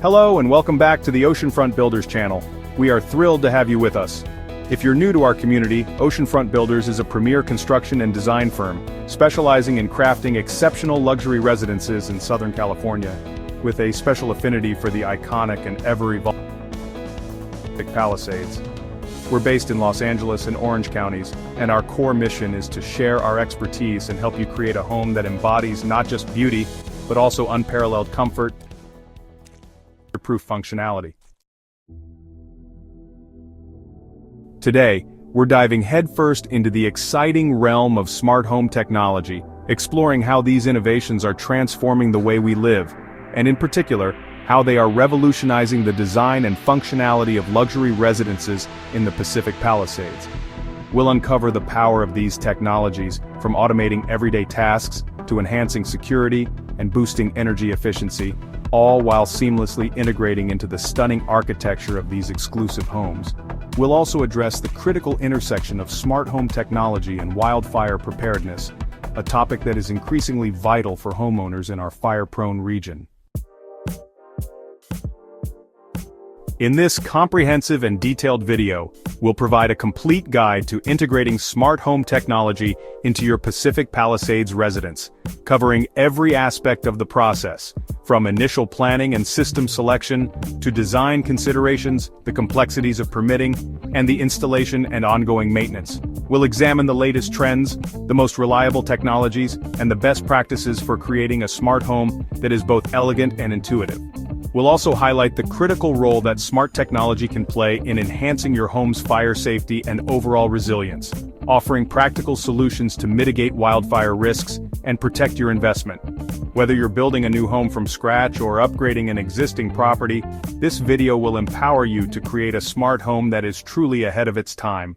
Hello and welcome back to the Oceanfront Builders channel. We are thrilled to have you with us. If you're new to our community, Oceanfront Builders is a premier construction and design firm, specializing in crafting exceptional luxury residences in Southern California, with a special affinity for the iconic and ever-evolving Pacific Palisades. We're based in Los Angeles and Orange counties, and our core mission is to share our expertise and help you create a home that embodies not just beauty, but also unparalleled comfort, proof functionality. Today, we're diving headfirst into the exciting realm of smart home technology, exploring how these innovations are transforming the way we live, and in particular, how they are revolutionizing the design and functionality of luxury residences in the Pacific Palisades. We'll uncover the power of these technologies, from automating everyday tasks to enhancing security and boosting energy efficiency, all while seamlessly integrating into the stunning architecture of these exclusive homes. We'll also address the critical intersection of smart home technology and wildfire preparedness, a topic that is increasingly vital for homeowners in our fire-prone region. In this comprehensive and detailed video, we'll provide a complete guide to integrating smart home technology into your Pacific Palisades residence, covering every aspect of the process, from initial planning and system selection, to design considerations, the complexities of permitting, and the installation and ongoing maintenance. We'll examine the latest trends, the most reliable technologies, and the best practices for creating a smart home that is both elegant and intuitive. We'll also highlight the critical role that smart technology can play in enhancing your home's fire safety and overall resilience, offering practical solutions to mitigate wildfire risks and protect your investment. Whether you're building a new home from scratch or upgrading an existing property, this video will empower you to create a smart home that is truly ahead of its time.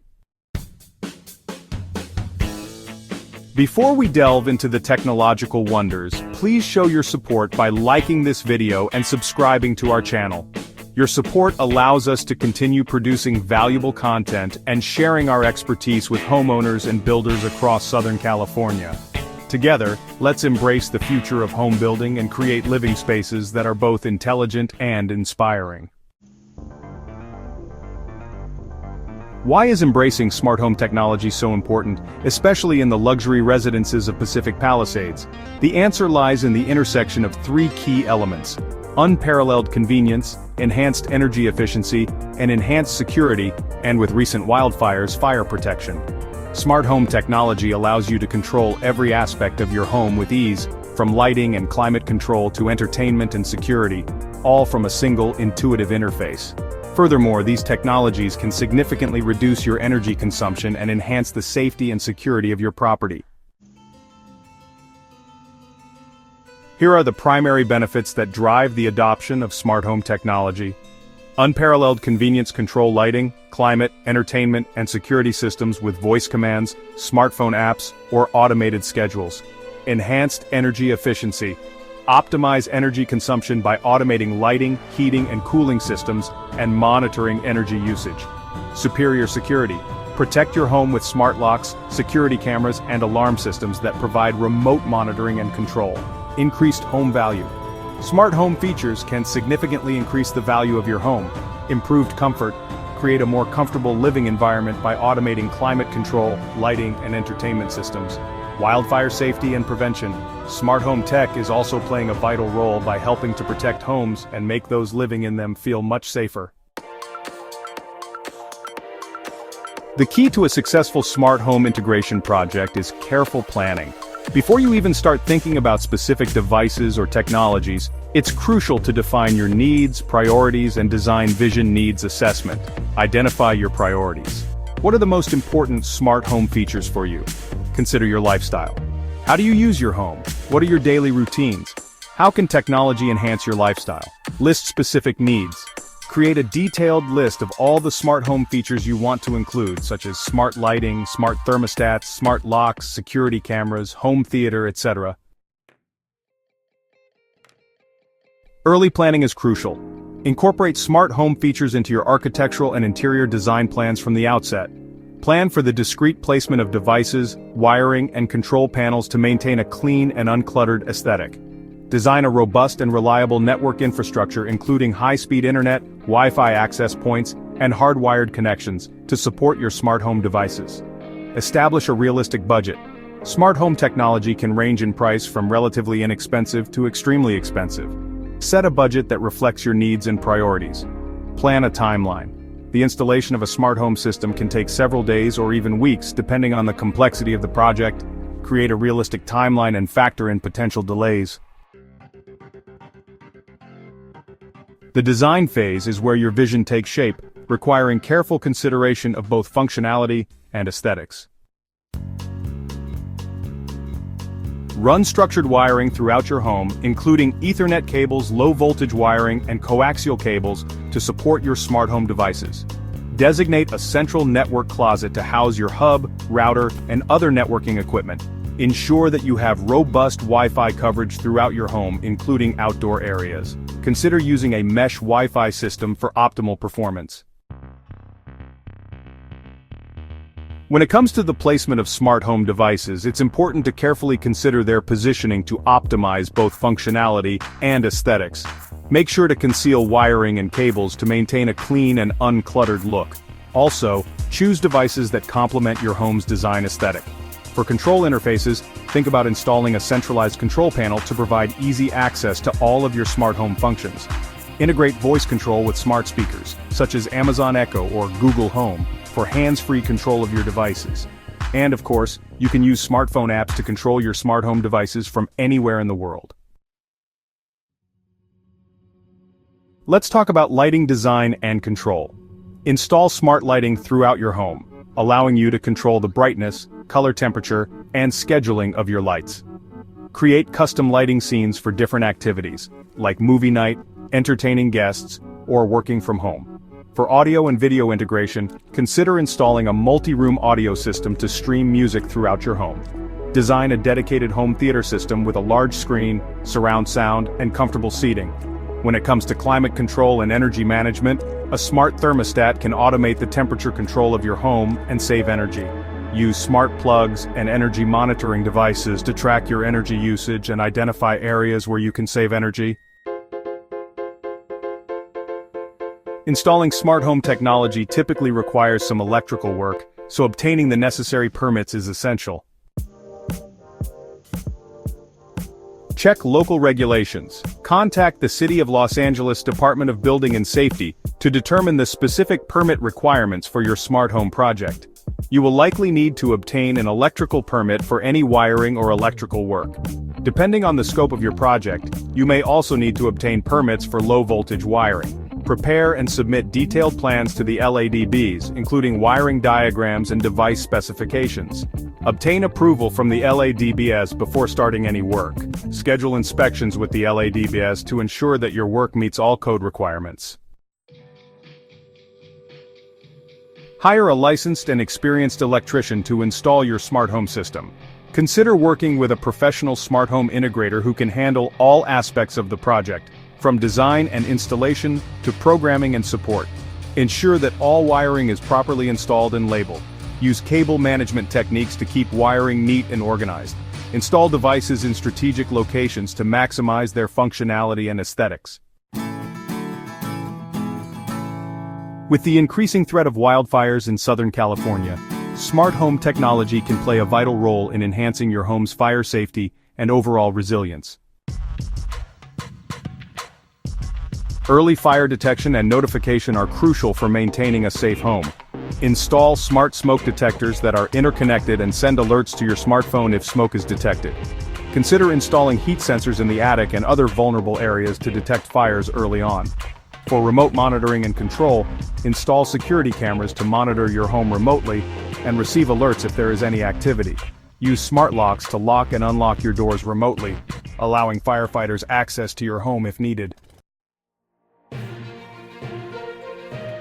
Before we delve into the technological wonders, please show your support by liking this video and subscribing to our channel. Your support allows us to continue producing valuable content and sharing our expertise with homeowners and builders across Southern California. Together, let's embrace the future of home building and create living spaces that are both intelligent and inspiring. Why is embracing smart home technology so important, especially in the luxury residences of Pacific Palisades? The answer lies in the intersection of three key elements: unparalleled convenience, enhanced energy efficiency, and enhanced security, and with recent wildfires, fire protection. Smart home technology allows you to control every aspect of your home with ease, from lighting and climate control to entertainment and security, all from a single, intuitive interface. Furthermore, these technologies can significantly reduce your energy consumption and enhance the safety and security of your property. Here are the primary benefits that drive the adoption of smart home technology. Unparalleled convenience: control lighting, climate, entertainment, and security systems with voice commands, smartphone apps, or automated schedules. Enhanced energy efficiency: optimize energy consumption by automating lighting, heating, and cooling systems, and monitoring energy usage. Superior security: protect your home with smart locks, security cameras, and alarm systems that provide remote monitoring and control. Increased home value: smart home features can significantly increase the value of your home. Improved comfort: create a more comfortable living environment by automating climate control, lighting, and entertainment systems. Wildfire safety and prevention: smart home tech is also playing a vital role by helping to protect homes and make those living in them feel much safer. The key to a successful smart home integration project is careful planning. Before you even start thinking about specific devices or technologies, it's crucial to define your needs, priorities, and design vision needs assessment. Identify your priorities. What are the most important smart home features for you? Consider your lifestyle. How do you use your home? What are your daily routines? How can technology enhance your lifestyle? List specific needs. Create a detailed list of all the smart home features you want to include, such as smart lighting, smart thermostats, smart locks, security cameras, home theater, etc. Early planning is crucial. Incorporate smart home features into your architectural and interior design plans from the outset. Plan for the discrete placement of devices, wiring, and control panels to maintain a clean and uncluttered aesthetic. Design a robust and reliable network infrastructure including high-speed internet, Wi-Fi access points, and hardwired connections to support your smart home devices. Establish a realistic budget. Smart home technology can range in price from relatively inexpensive to extremely expensive. Set a budget that reflects your needs and priorities. Plan a timeline. The installation of a smart home system can take several days or even weeks depending on the complexity of the project. Create a realistic timeline and factor in potential delays. The design phase is where your vision takes shape, requiring careful consideration of both functionality and aesthetics. Run structured wiring throughout your home, including Ethernet cables, low-voltage wiring, and coaxial cables to support your smart home devices. Designate a central network closet to house your hub, router, and other networking equipment. Ensure that you have robust Wi-Fi coverage throughout your home, including outdoor areas. Consider using a mesh Wi-Fi system for optimal performance. When it comes to the placement of smart home devices, it's important to carefully consider their positioning to optimize both functionality and aesthetics. Make sure to conceal wiring and cables to maintain a clean and uncluttered look. Also, choose devices that complement your home's design aesthetic. For control interfaces, think about installing a centralized control panel to provide easy access to all of your smart home functions. Integrate voice control with smart speakers, such as Amazon Echo or Google Home, for hands-free control of your devices. And of course, you can use smartphone apps to control your smart home devices from anywhere in the world. Let's talk about lighting design and control. Install smart lighting throughout your home, allowing you to control the brightness, color temperature, and scheduling of your lights. Create custom lighting scenes for different activities, like movie night, entertaining guests, or working from home. For audio and video integration, consider installing a multi-room audio system to stream music throughout your home. Design a dedicated home theater system with a large screen, surround sound, and comfortable seating. When it comes to climate control and energy management, a smart thermostat can automate the temperature control of your home and save energy. Use smart plugs and energy monitoring devices to track your energy usage and identify areas where you can save energy. Installing smart home technology typically requires some electrical work, so obtaining the necessary permits is essential. Check local regulations. Contact the City of Los Angeles Department of Building and Safety to determine the specific permit requirements for your smart home project. You will likely need to obtain an electrical permit for any wiring or electrical work. Depending on the scope of your project, you may also need to obtain permits for low-voltage wiring. Prepare and submit detailed plans to the LADBs, including wiring diagrams and device specifications. Obtain approval from the LADBs before starting any work. Schedule inspections with the LADBs to ensure that your work meets all code requirements. Hire a licensed and experienced electrician to install your smart home system. Consider working with a professional smart home integrator who can handle all aspects of the project, from design and installation to programming and support. Ensure that all wiring is properly installed and labeled. Use cable management techniques to keep wiring neat and organized. Install devices in strategic locations to maximize their functionality and aesthetics. With the increasing threat of wildfires in Southern California, smart home technology can play a vital role in enhancing your home's fire safety and overall resilience. Early fire detection and notification are crucial for maintaining a safe home. Install smart smoke detectors that are interconnected and send alerts to your smartphone if smoke is detected. Consider installing heat sensors in the attic and other vulnerable areas to detect fires early on. For remote monitoring and control, install security cameras to monitor your home remotely and receive alerts if there is any activity. Use smart locks to lock and unlock your doors remotely, allowing firefighters access to your home if needed.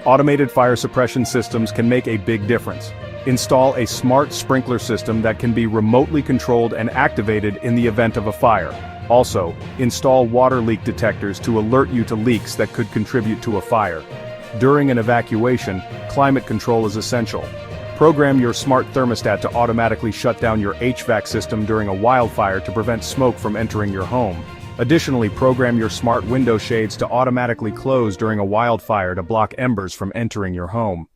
Automated fire suppression systems can make a big difference. Install a smart sprinkler system that can be remotely controlled and activated in the event of a fire. Also, install water leak detectors to alert you to leaks that could contribute to a fire. During an evacuation, climate control is essential. Program your smart thermostat to automatically shut down your HVAC system during a wildfire to prevent smoke from entering your home. Additionally, program your smart window shades to automatically close during a wildfire to block embers from entering your home.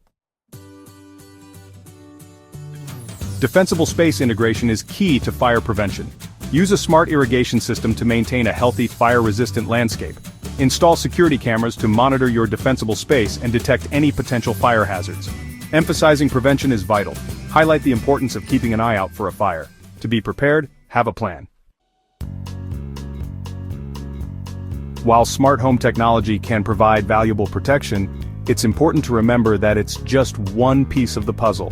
Defensible space integration is key to fire prevention. Use a smart irrigation system to maintain a healthy, fire-resistant landscape. Install security cameras to monitor your defensible space and detect any potential fire hazards. Emphasizing prevention is vital. Highlight the importance of keeping an eye out for a fire. To be prepared, have a plan. While smart home technology can provide valuable protection, it's important to remember that it's just one piece of the puzzle.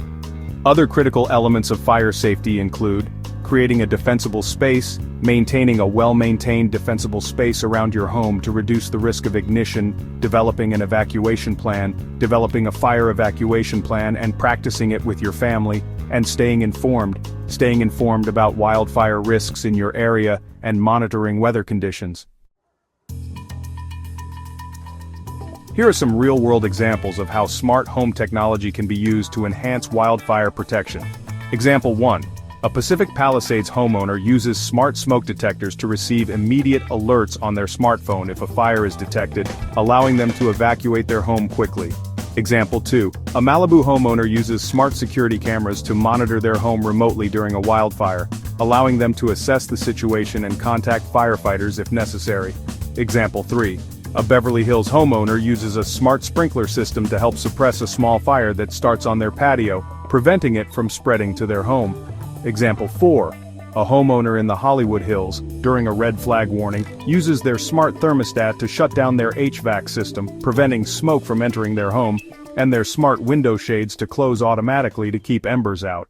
Other critical elements of fire safety include creating a defensible space, maintaining a well-maintained defensible space around your home to reduce the risk of ignition, developing an evacuation plan, developing a fire evacuation plan and practicing it with your family, and staying informed about wildfire risks in your area and monitoring weather conditions. Here are some real-world examples of how smart home technology can be used to enhance wildfire protection. Example 1. A Pacific Palisades homeowner uses smart smoke detectors to receive immediate alerts on their smartphone if a fire is detected, allowing them to evacuate their home quickly. Example 2. A Malibu homeowner uses smart security cameras to monitor their home remotely during a wildfire, allowing them to assess the situation and contact firefighters if necessary. Example 3. A Beverly Hills homeowner uses a smart sprinkler system to help suppress a small fire that starts on their patio, preventing it from spreading to their home. Example 4. A homeowner in the Hollywood Hills, during a red flag warning, uses their smart thermostat to shut down their HVAC system, preventing smoke from entering their home, and their smart window shades to close automatically to keep embers out.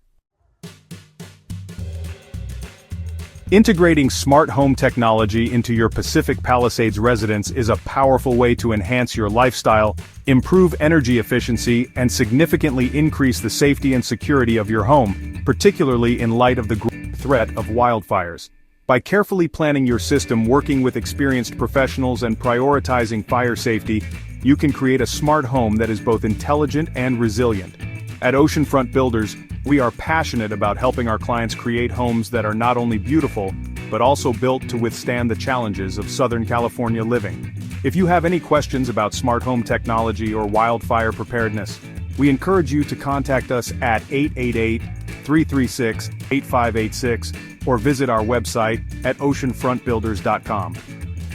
Integrating smart home technology into your Pacific Palisades residence is a powerful way to enhance your lifestyle, improve energy efficiency, and significantly increase the safety and security of your home, particularly in light of the growing threat of wildfires. By carefully planning your system, working with experienced professionals, and prioritizing fire safety, you can create a smart home that is both intelligent and resilient. At Oceanfront Builders, we are passionate about helping our clients create homes that are not only beautiful, but also built to withstand the challenges of Southern California living. If you have any questions about smart home technology or wildfire preparedness, we encourage you to contact us at 888-336-8586 or visit our website at oceanfrontbuilders.com.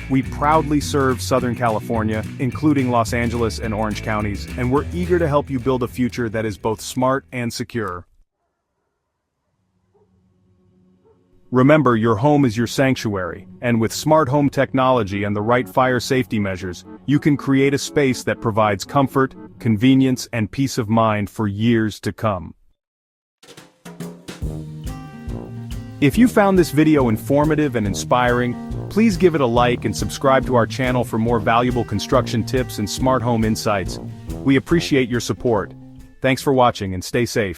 We proudly serve Southern California, including Los Angeles and Orange counties, and we're eager to help you build a future that is both smart and secure. Remember, your home is your sanctuary, and with smart home technology and the right fire safety measures, you can create a space that provides comfort, convenience, and peace of mind for years to come. If you found this video informative and inspiring, please give it a like and subscribe to our channel for more valuable construction tips and smart home insights. We appreciate your support. Thanks for watching and stay safe.